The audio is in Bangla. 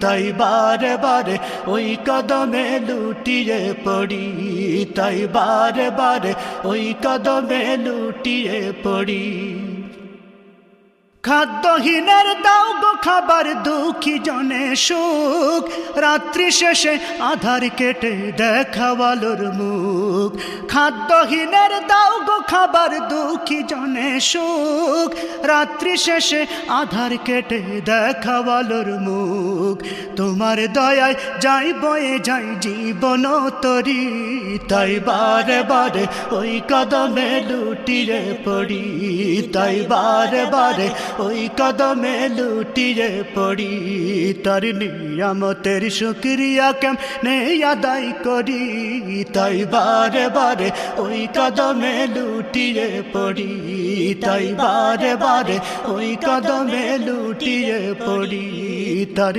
তাই বারে বারে ওই কদমে লুটিয়ে পড়ি, তাই বারে বারে ওই কদমে লুটিয়ে পড়ি। খাদ্যহীনের দাও গো খাবার, দুঃখী জনে সুখ, রাত্রি শেষে আধার কেটে দেখাও আলোর মুখ। খাদ্যহীনের দাও গো খাবার, দুঃখী জনে সুখ, রাত্রি শেষে আধার কেটে দেখাও আলোর মুখ। তোমার দয়ায় যাই বয়ে যাই জীবন তরি, তাই বারে বারে ওই কদমে লুটিয়ে পড়ি, তাই বারে বারে ওই কদমে লুটিয়ে পড়ি। তার নিয়ামতের শুকরিয়া কেমনে আদায় করি, তাই বারে বারে ওই কদমে লুটিয়ে পড়ি, তাই বারে বারে ওই কদমে লুটিয়ে পড়ি। তার